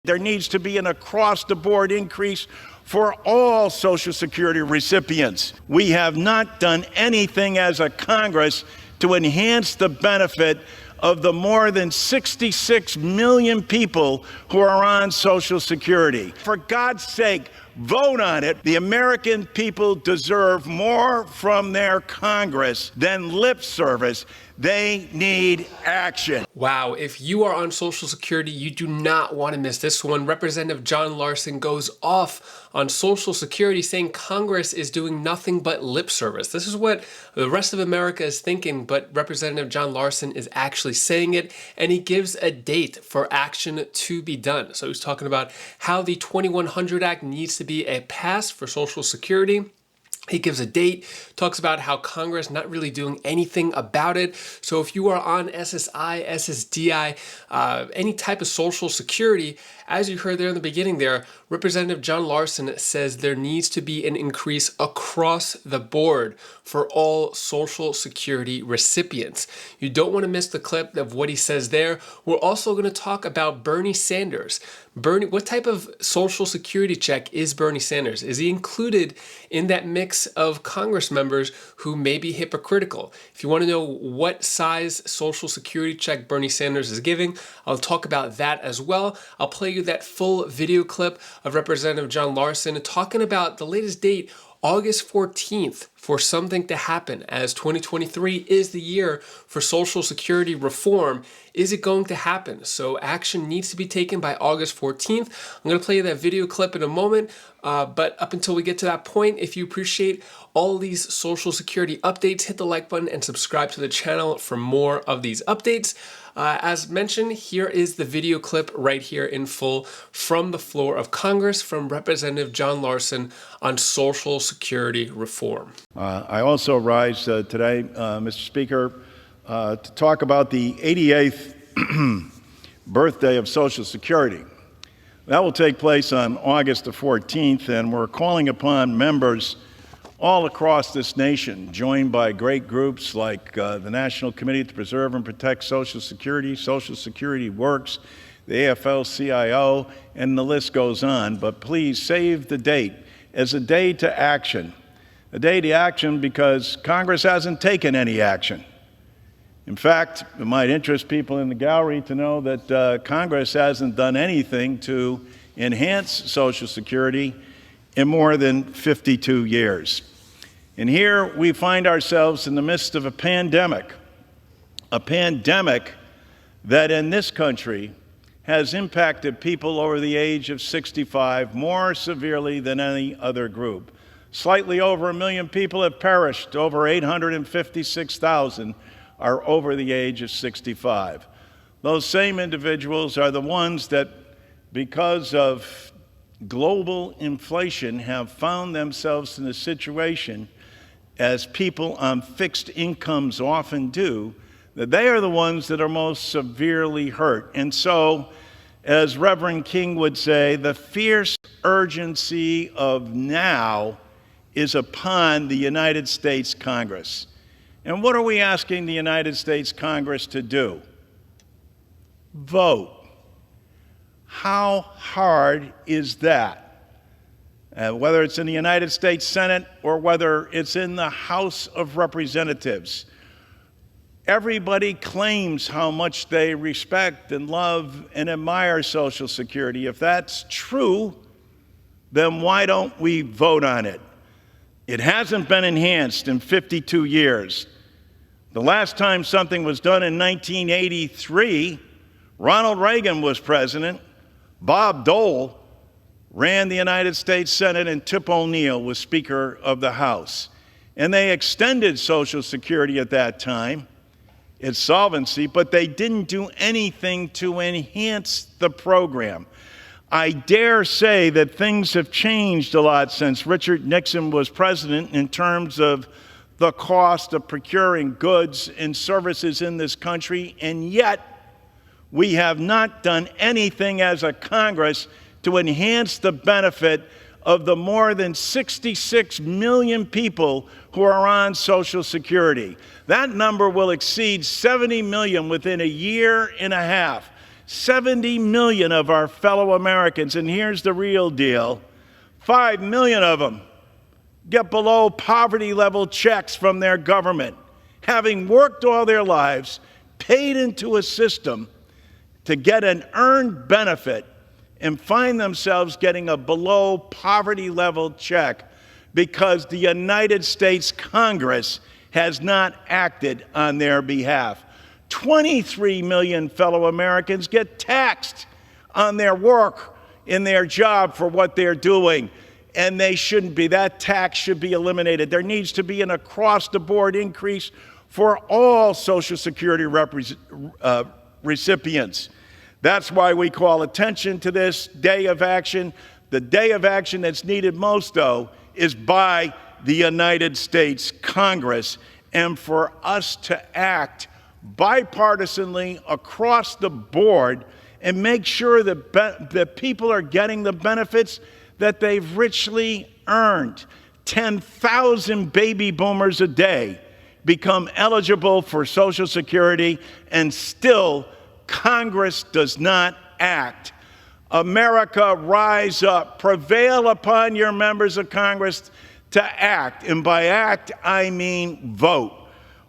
There needs to be an across-the-board increase for all Social Security recipients. We have not done anything as a Congress to enhance the benefit of the more than 66 million people who are on Social Security. For God's sake, vote on it. The American people deserve more from their Congress than lip service. They need action. Wow, if you are on Social Security, you do not want to miss this one. Representative John Larson goes off on Social Security saying Congress is doing nothing but lip service. This is what the rest of America is thinking, but Representative John Larson is actually saying it, and he gives a date for action to be done. So he's talking about how the 2100 Act needs to be a pass for Social Security. He gives a date, talks about how Congress not really doing anything about it. So if you are on SSI, SSDI, any type of Social Security, as you heard there in the beginning there, Representative John Larson says there needs to be an increase across the board for all Social Security recipients. You don't want to miss the clip of what he says there. We're also going to talk about Bernie Sanders. What type of Social Security check is Bernie Sanders? Is he included in that mix of Congress members who may be hypocritical? If you want to know what size Social Security check Bernie Sanders is giving, I'll talk about that as well. I'll play you that full video clip of Representative John Larson talking about the latest date, August 14th, for something to happen, as 2023 is the year for Social Security reform. Is it going to happen? So action needs to be taken by August 14th. I'm going to play you that video clip in a moment, but up until we get to that point, if you appreciate all these Social Security updates, hit the like button and subscribe to the channel for more of these updates. As mentioned, here is the video clip right here in full from the floor of Congress from Representative John Larson on Social Security reform. I also rise today, Mr. Speaker, to talk about the 88th birthday of Social Security. That will take place on August the 14th, and we're calling upon members all across this nation, joined by great groups like the National Committee to Preserve and Protect Social Security Works, the AFL-CIO, and the list goes on. But please save the date as a day to action. A day to action because Congress hasn't taken any action. In fact, it might interest people in the gallery to know that Congress hasn't done anything to enhance Social Security in more than 52 years. And here we find ourselves in the midst of a pandemic that in this country has impacted people over the age of 65 more severely than any other group. Slightly over 1 million people have perished. Over 856,000 are over the age of 65. Those same individuals are the ones that, because of global inflation, have found themselves in a situation, as people on fixed incomes often do, that they are the ones that are most severely hurt. And so, as Reverend King would say, the fierce urgency of now is upon the United States Congress. And what are we asking the United States Congress to do? Vote. How hard is that? Whether it's in the United States Senate or whether it's in the House of Representatives. Everybody claims how much they respect and love and admire Social Security. If that's true, then why don't we vote on it? It hasn't been enhanced in 52 years. The last time something was done in 1983, Ronald Reagan was president. Bob Dole ran the United States Senate, and Tip O'Neill was Speaker of the House. And they extended Social Security at that time, its solvency, but they didn't do anything to enhance the program. I dare say that things have changed a lot since Richard Nixon was president in terms of the cost of procuring goods and services in this country, and yet we have not done anything as a Congress to enhance the benefit of the more than 66 million people who are on Social Security. That number will exceed 70 million within a year and a half. 70 million of our fellow Americans, and here's the real deal, 5 million of them get below poverty level checks from their government, having worked all their lives, paid into a system to get an earned benefit, and find themselves getting a below poverty level check because the United States Congress has not acted on their behalf. 23 million fellow Americans get taxed on their work in their job for what they're doing, and they shouldn't be. That tax should be eliminated. There needs to be an across-the-board increase for all Social Security recipients. That's why we call attention to this day of action. The day of action that's needed most, though, is by the United States Congress, and for us to act bipartisanly across the board and make sure that people are getting the benefits that they've richly earned. 10,000 baby boomers a day become eligible for Social Security, and still Congress does not act. America, rise up. Prevail upon your members of Congress to act. And by act, I mean vote.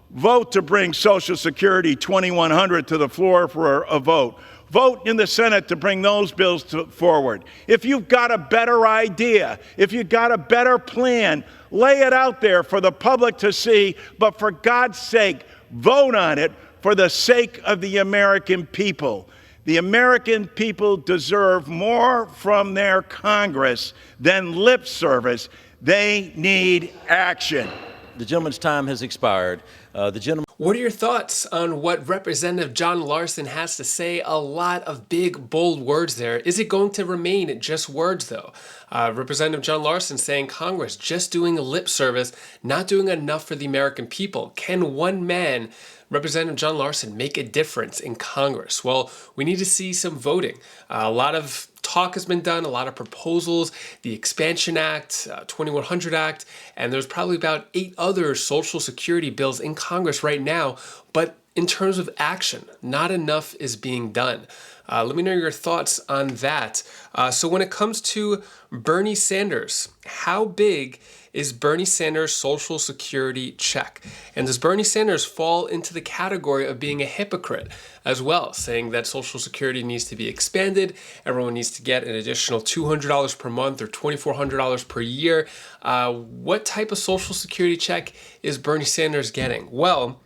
Vote to bring Social Security 2100 to the floor for a vote. Vote in the Senate to bring those bills forward. If you've got a better idea, if you've got a better plan, lay it out there for the public to see, but for God's sake, vote on it for the sake of the American people. The American people deserve more from their Congress than lip service. They need action. The gentleman's time has expired. What are your thoughts on what Representative John Larson has to say? A lot of big, bold words there. Is it going to remain just words, though? Representative John Larson saying Congress just doing lip service, not doing enough for the American people. Can one man, Representative John Larson, make a difference in Congress? Well, we need to see some voting. A lot of talk has been done, a lot of proposals, the Expansion Act, 2100 Act, and there's probably about 8 other Social Security bills in Congress right now, but in terms of action, not enough is being done. Let me know your thoughts on that. So when it comes to Bernie Sanders, how big is Bernie Sanders' Social Security check? And does Bernie Sanders fall into the category of being a hypocrite as well, saying that Social Security needs to be expanded, everyone needs to get an additional $200 per month or $2,400 per year? What type of Social Security check is Bernie Sanders getting? Well,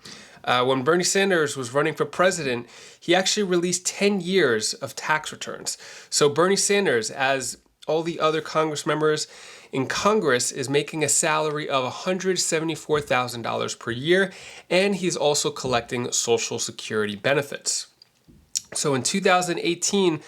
when Bernie Sanders was running for president, he actually released 10 years of tax returns. So Bernie Sanders, as all the other Congress members in Congress, is making a salary of $174,000 per year, and he's also collecting Social Security benefits. So in 2018,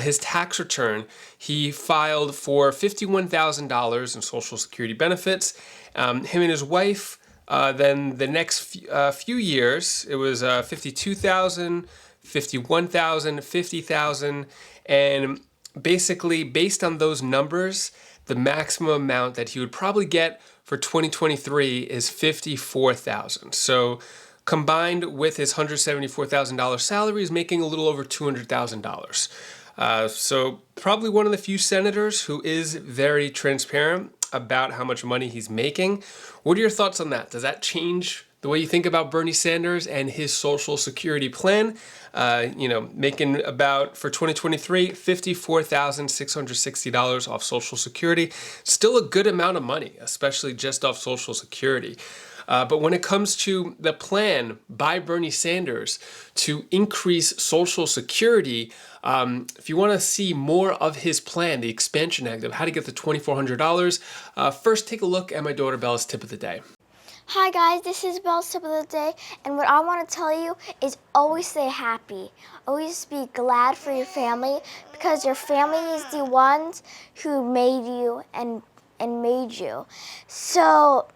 his tax return, he filed for $51,000 in Social Security benefits. Him and his wife, then the next few years, it was $52,000, $51,000, $50,000, and basically based on those numbers, the maximum amount that he would probably get for 2023 is $54,000. So combined with his $174,000 salary, he's making a little over $200,000. So probably one of the few senators who is very transparent about how much money he's making. What are your thoughts on that? Does that change the way you think about Bernie Sanders and his Social Security plan? Making about, for 2023, $54,660 off Social Security. Still a good amount of money, especially just off Social Security. But when it comes to the plan by Bernie Sanders to increase Social Security, if you want to see more of his plan, the Expansion Act of how to get the $2,400, first take a look at my daughter Bella's tip of the day. Hi guys, this is Belle's tip of the day, and what I want to tell you is always stay happy. Always be glad for your family, because your family is the ones who made you and made you. So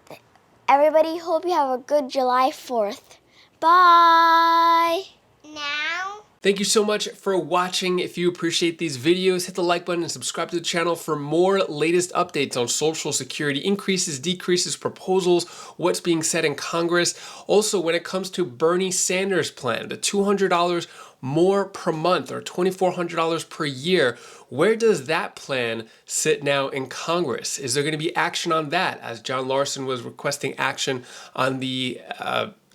everybody, hope you have a good July 4th. Bye! Now? Thank you so much for watching. If you appreciate these videos, hit the like button and subscribe to the channel for more latest updates on Social Security increases, decreases, proposals, what's being said in Congress. Also, when it comes to Bernie Sanders' plan, the $200 more per month or $2,400 per year. Where does that plan sit now in Congress? Is there going to be action on that, as John Larson was requesting action on the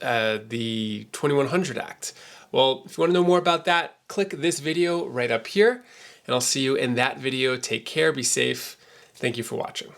2100 Act? Well, if you want to know more about that, click this video right up here, and I'll see you in that video. Take care, be safe. Thank you for watching.